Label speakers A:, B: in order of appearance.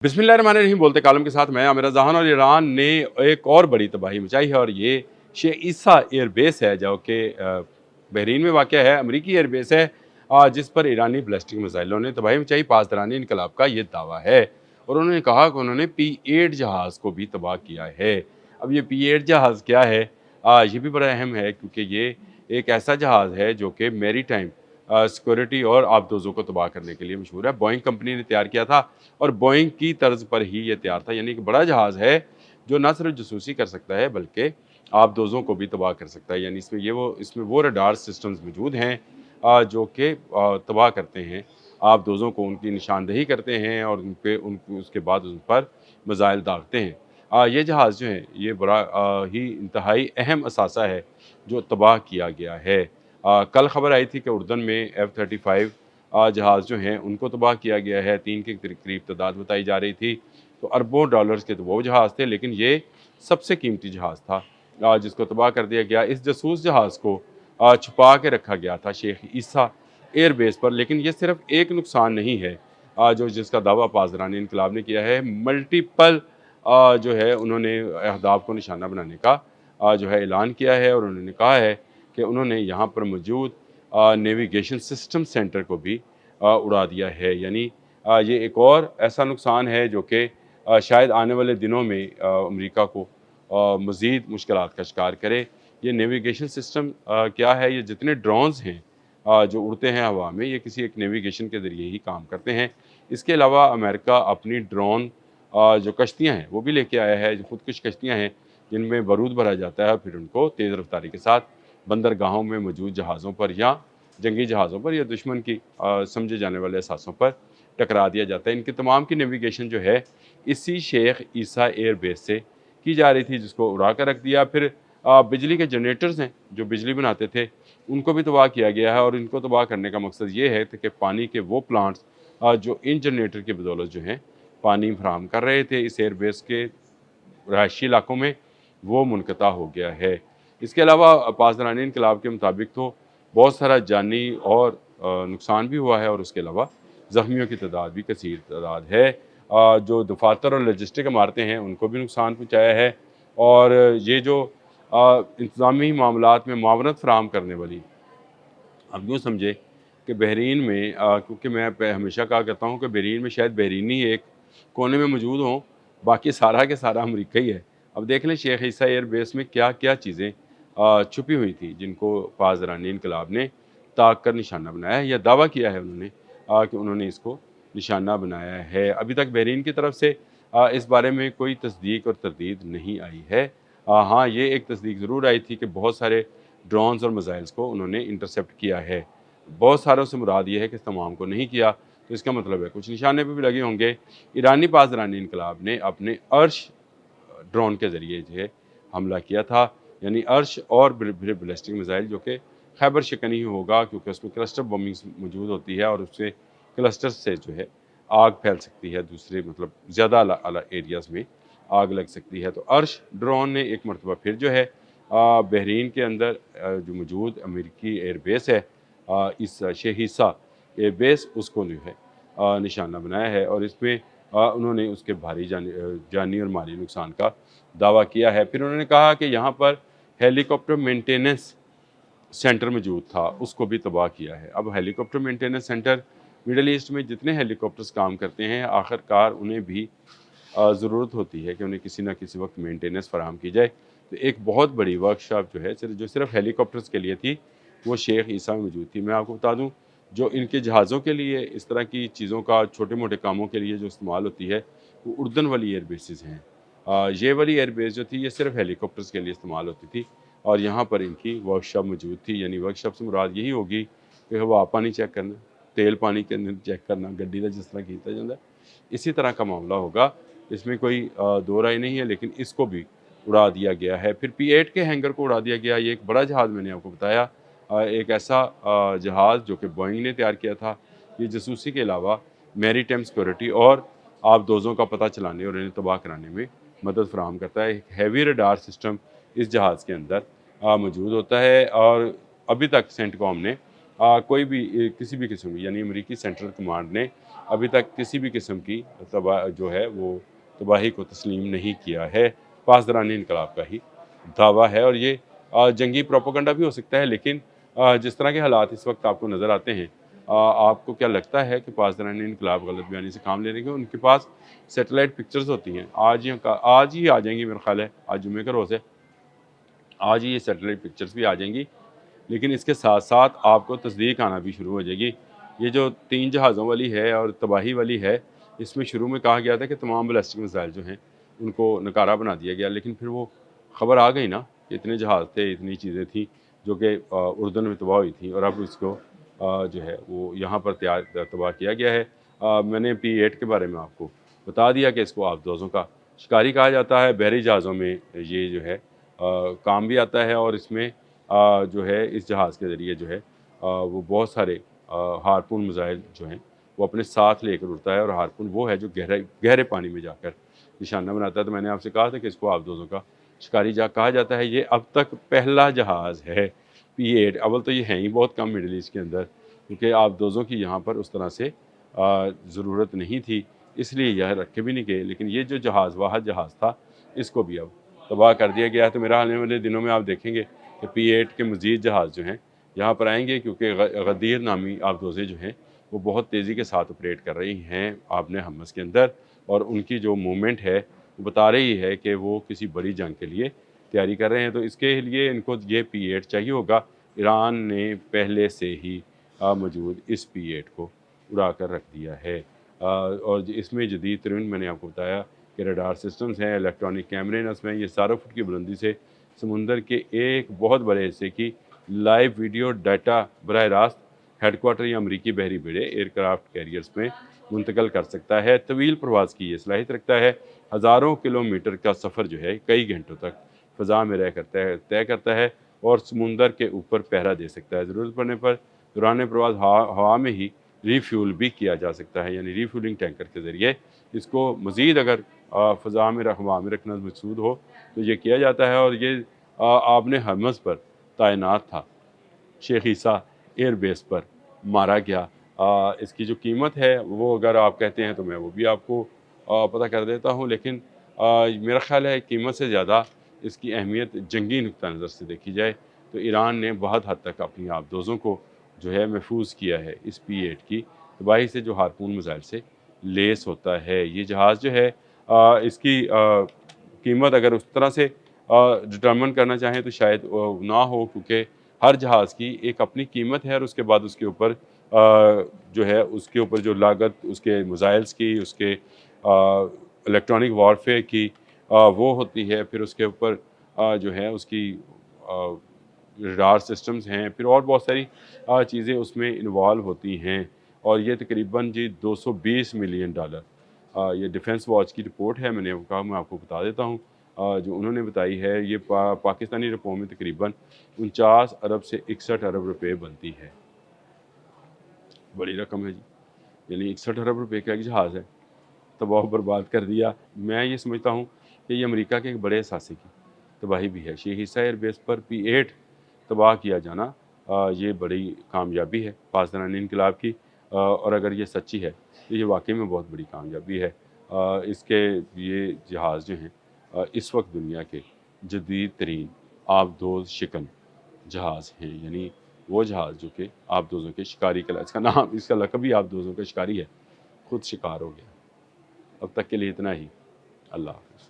A: बिस्मिल्लाहिर्रहमानिर्रहीम बोलते कालम के साथ मैं आमिर जहान। और ईरान ने एक और बड़ी तबाही मचाई है और ये शेख ईसा एयरबेस है जो कि बहरीन में वाक़ है। अमरीकी एयरबेस है जिस पर ईरानी बैलिस्टिक मिसाइलों ने तबाही मचाई। पासदारानी इनकलाब का ये दावा है और उन्होंने कहा कि उन्होंने P-8 जहाज़ को भी तबाह किया है। अब ये P-8 जहाज़ क्या है, ये भी बड़ा अहम है क्योंकि ये एक ऐसा जहाज़ है जो कि मेरी टाइम सिक्योरिटी और आबदोज़ों को तबाह करने के लिए मशहूर है। बोइंग कंपनी ने तैयार किया था और बोइंग की तर्ज पर ही ये तैयार था, यानी कि बड़ा जहाज़ है जो न सिर्फ जासूसी कर सकता है बल्कि आबदोज़ों को भी तबाह कर सकता है। यानी इसमें वो रडार सिस्टम्स मौजूद हैं जो कि तबाह करते हैं आबदोज़ों को, उनकी निशानदही करते हैं और उसके बाद उन पर मिसाइल दागते हैं। ये जहाज़ जो है ये बड़ा ही इंतहाई अहम असासा है जो तबाह किया गया है। कल खबर आई थी कि उर्दन में F-35 जहाज़ जो हैं उनको तबाह किया गया है। 3 के करीब तादाद बताई जा रही थी। तो अरबों डॉलर्स के तो वो जहाज़ थे, लेकिन ये सबसे कीमती जहाज़ था जिसको तबाह कर दिया गया। इस जासूस जहाज़ को छुपा के रखा गया था शेख ईसा एयरबेस पर। लेकिन ये सिर्फ एक नुकसान नहीं है जिसका दावा पासदारानी इनकलाब ने किया है। मल्टीपल जो है उन्होंने अहदाफ को निशाना बनाने का जो है ऐलान किया है और उन्होंने कहा है कि उन्होंने यहाँ पर मौजूद नेविगेशन सिस्टम सेंटर को भी उड़ा दिया है। यानी ये एक और ऐसा नुकसान है जो कि शायद आने वाले दिनों में अमेरिका को मज़ीद मुश्किलात का शिकार करे। ये नेविगेशन सिस्टम क्या है, ये जितने ड्रोन्स हैं जो उड़ते हैं हवा में, ये किसी एक नेविगेशन के ज़रिए ही काम करते हैं। इसके अलावा अमेरिका अपनी ड्रोन जो कश्तियाँ हैं वो भी लेके आया है, जो खुदकुश कश्तियाँ हैं जिनमें बारूद भरा जाता है, फिर उनको तेज़ रफ्तारी के साथ बंदरगाहों में मौजूद जहाज़ों पर या जंगी जहाज़ों पर या दुश्मन की समझे जाने वाले असासों पर टकरा दिया जाता है। इनकी तमाम की नेविगेशन जो है इसी शेख ईसा एयरबेस से की जा रही थी, जिसको उड़ा कर रख दिया। फिर बिजली के जनरेटर्स हैं जो बिजली बनाते थे, उनको भी तबाह किया गया है और इनको तबाह करने का मकसद ये है कि पानी के वो प्लांट्स जो इन जनरेटर की बदौलत जो हैं पानी फराहम कर रहे थे इस एयरबेस के रहायशी इलाकों में, वो मुनक़ता हो गया है। इसके अलावा पासदारानी इनकलाब के मुताबिक तो बहुत सारा जानी और नुकसान भी हुआ है और उसके अलावा ज़ख्मियों की तादाद भी कसीर तादाद है। जो दफातर और लॉजिस्टिक इमारतें हैं उनको भी नुकसान पहुँचाया है। और ये जो इंतज़ामी मामलात में मुआवनत फ़राहम करने वाली, अब यूँ समझे कि बहरीन में क्योंकि मैं हमेशा कहा करता हूँ कि बहरीन में शायद बहरीनी एक कोने में मौजूद हों, बाकी सारा के सारा अमरीका ही है। अब देख लें शेख ईसा एयरबेस में क्या क्या चीज़ें छुपी हुई थी जिनको पासदारानी इनकलाब ने ताक कर निशाना बनाया है या दावा किया है उन्होंने कि उन्होंने इसको निशाना बनाया है। अभी तक बहरीन की तरफ से इस बारे में कोई तस्दीक और तरदीद नहीं आई है। हाँ, ये एक तस्दीक ज़रूर आई थी कि बहुत सारे ड्रोन्स और मिसाइल्स को उन्होंने इंटरसेप्ट किया है। बहुत सारों से मुराद ये है कि तमाम को नहीं किया, तो इसका मतलब है कुछ निशाने पे भी लगे होंगे। ईरानी पासदारानी इनकलाब ने अपने अर्श ड्रोन के ज़रिए जो है हमला किया था, यानी अर्श और फिर बैलिस्टिक मिसाइल जो कि खैबर शिकनी ही होगा क्योंकि उसमें क्लस्टर बॉम्बिंग्स मौजूद होती है और उससे क्लस्टर से जो है आग फैल सकती है, दूसरे मतलब ज़्यादा एरियाज़ में आग लग सकती है। तो अर्श ड्रोन ने एक मरतबा फिर जो है बहरीन के अंदर जो मौजूद अमेरिकी एयरबेस है इस शेख ईसा एयरबेस, उसको जो है निशाना बनाया है और इसमें उन्होंने उसके भारी जानी और माली नुकसान का दावा किया है। फिर उन्होंने कहा कि यहाँ पर हेलीकॉप्टर मेंटेनेंस सेंटर मौजूद था, उसको भी तबाह किया है। अब helicopter maintenance centre, middle east में जितने हेलीकॉप्टर्स काम करते हैं आखिरकार उन्हें भी ज़रूरत होती है कि उन्हें किसी न किसी वक्त मेंटेनेंस फराहम की जाए। तो एक बहुत बड़ी वर्कशॉप जो है जो सिर्फ हेलीकॉप्टर्स के लिए थी, वो शेख ईसा में मौजूद थी। मैं आपको बता दूँ, जो इनके जहाज़ों के लिए इस तरह की चीज़ों का छोटे मोटे कामों के लिए जो इस्तेमाल होती है वो उर्दन वाली एयरबेसेस हैं। ये वाली एयरबेस जो थी ये सिर्फ हेलीकॉप्टर्स के लिए इस्तेमाल होती थी और यहाँ पर इनकी वर्कशॉप मौजूद थी। यानी वर्कशॉप से मुराद यही होगी कि हवा पानी चेक करना, तेल पानी के अंदर चेक करना, गड्डी का जिस तरह किया जाता है इसी तरह का मामला होगा। इसमें कोई दो राय नहीं है, लेकिन इसको भी उड़ा दिया गया है। फिर P-8 के हैंगर को उड़ा दिया गया। ये एक बड़ा जहाज़ मैंने आपको बताया, एक ऐसा जहाज़ जो कि बोइंग ने तैयार किया था। ये जासूसी के अलावा मैरीटाइम सिक्योरिटी और आबदोज़ों का पता चलाने और इन्हें तबाह कराने में मदद फ़राहम करता है। एक हैवी रडार सिस्टम इस जहाज़ के अंदर मौजूद होता है और अभी तक सेंटकॉम ने कोई भी किसी भी किस्म की, यानी अमेरिकी सेंट्रल कमांड ने अभी तक किसी भी किस्म की जो है वो तबाही को तस्लीम नहीं किया है। पासदारानी इनकलाब का ही दावा है, और ये जंगी प्रोपेगेंडा भी हो सकता है, लेकिन जिस तरह के हालात इस वक्त आपको नज़र आते हैं, आपको क्या लगता है कि पासदारानी इनकलाब गलत बयानी से काम ले रहे हैं? उनके पास सैटेलाइट पिक्चर्स होती हैं, आज ही आ जाएंगी, मेरा ख्याल है आज जुम्मे का रोज़ है, आज ही ये सैटेलाइट पिक्चर्स भी आ जाएंगी। लेकिन इसके साथ साथ आपको तस्दीक आना भी शुरू हो जाएगी। ये जो 3 जहाज़ों वाली है और तबाही वाली है, इसमें शुरू में कहा गया था कि तमाम बैलिस्टिक मिसाइल जो हैं उनको नकारा बना दिया गया, लेकिन फिर वो खबर आ गई ना कि इतने जहाज़ थे, इतनी चीज़ें थी जो कि उर्दन में तबाह हुई थी, और अब इसको जो है वो यहाँ पर तबाह किया गया है। मैंने P-8 के बारे में आपको बता दिया कि इसको आबदोज़ों का शिकारी कहा जाता है। बहरी जहाज़ों में ये जो है काम भी आता है, और इसमें जो है इस जहाज़ के ज़रिए जो है वो बहुत सारे हारपून मिसाइल जो हैं वो अपने साथ लेकर उड़ता है, और हारपून वो है जो गहरे पानी में जाकर निशाना बनाता है। तो मैंने आपसे कहा था कि इसको आबदोज़ों का शिकारी कहा जाता है। ये अब तक पहला जहाज़ है P-8। अव्वल तो ये हैं ही बहुत कम मिडल ईस्ट के अंदर, क्योंकि आबदोज़ों की यहाँ पर उस तरह से ज़रूरत नहीं थी, इसलिए यह रखे भी नहीं गए। लेकिन ये जो जहाज़ वाहद जहाज़ था, इसको भी अब तबाह कर दिया गया है। तो मेरा आने वाले दिनों में आप देखेंगे कि P-8 के मज़ीद जहाज़ जो हैं यहाँ पर आएंगे, क्योंकि गदीर नामी आबदोज़ें जो हैं वो बहुत तेज़ी के साथ ऑपरेट कर रही हैं आपने हमस के अंदर, और उनकी जो मूवमेंट है वो बता रही है कि वो किसी बड़ी जंग के लिए तैयारी कर रहे हैं। तो इसके लिए इनको ये P-8 चाहिए होगा। ईरान ने पहले से ही मौजूद इस P-8 को उड़ा कर रख दिया है, और इसमें जदीद तरीन मैंने आपको बताया कि रडार सिस्टम्स हैं, इलेक्ट्रॉनिक कैमरे नस्ब हैं। ये 11 फुट की बुलंदी से समुंदर के एक बहुत बड़े हिस्से की लाइव वीडियो डाटा बराह रास्त हेडक्वार्टर या अमरीकी बहरी बेड़े एयरक्राफ्ट कैरियर्स में मुंतकल कर सकता है। तवील प्रवास की ये सलाहियत रखता है। हज़ारों किलोमीटर का सफ़र जो है कई घंटों तक फ़ज़ा में रह करता है तय करता है, और समुंदर के ऊपर पहरा दे सकता है। ज़रूरत पड़ने पर दौरान प्रवास हवा में ही रीफ्यूल भी किया जा सकता है, यानी रीफ्यूलिंग टैंकर के ज़रिए इसको मज़ीद अगर फ़ज़ा में हवा में रखना मकसूद हो तो ये किया जाता है। और ये आपने हमस पर तैनात था शेख ईसा एयर बेस पर मारा गया। इसकी जो कीमत है वो अगर आप कहते हैं तो मैं वो भी आपको पता कर देता हूँ, लेकिन मेरा ख़्याल है कीमत से ज़्यादा इसकी अहमियत जंगी नुक्ता नज़र से देखी जाए तो ईरान ने बहुत हद तक अपनी आबदोज़ों को जो है महफूज किया है इस P-8 की तबाही से, जो हारपून मिसाइल से लेस होता है। ये जहाज़ जो है इसकी कीमत अगर उस तरह से डिटर्मिन करना चाहें तो शायद ना हो, क्योंकि हर जहाज़ की एक अपनी कीमत है, और उसके बाद उसके ऊपर जो है उसके ऊपर जो लागत उसके मिसाइल्स की, उसके इलेक्ट्रॉनिक वॉरफेयर की वो होती है। फिर उसके ऊपर जो है उसकी रडार सिस्टम्स हैं, फिर और बहुत सारी चीज़ें उसमें इन्वॉल्व होती हैं, और ये तकरीबन जी $220 मिलियन ये डिफेंस वॉच की रिपोर्ट है। मैंने कहा मैं आपको बता देता हूँ जो उन्होंने बताई है। ये पाकिस्तानी रुपयों में तकरीबन 49 अरब से 61 अरब रुपए बनती है। बड़ी रकम है जी, यानी 61 अरब रुपए का एक जहाज़ है, तबाह बर्बाद कर दिया। मैं ये समझता हूँ कि ये अमेरिका के एक बड़े असासे की तबाही भी है। शेख ईसा एयरबेस पर P-8 तबाह किया जाना ये बड़ी कामयाबी है पासदारानी इनकलाब की, और अगर ये सच्ची है तो ये वाकई में बहुत बड़ी कामयाबी है। इसके ये जहाज़ जो हैं इस वक्त दुनिया के जदीद तरीन आबदोज़ शिकन जहाज़ हैं, यानी वो जहाज़ जो कि आबदोज़ों के शिकारी का इसका नाम, इसका लक़ब भी आबदोज़ों का शिकारी है, खुद शिकार हो गया। अब तक के लिए इतना ही। अल्लाह हाफ़िज़।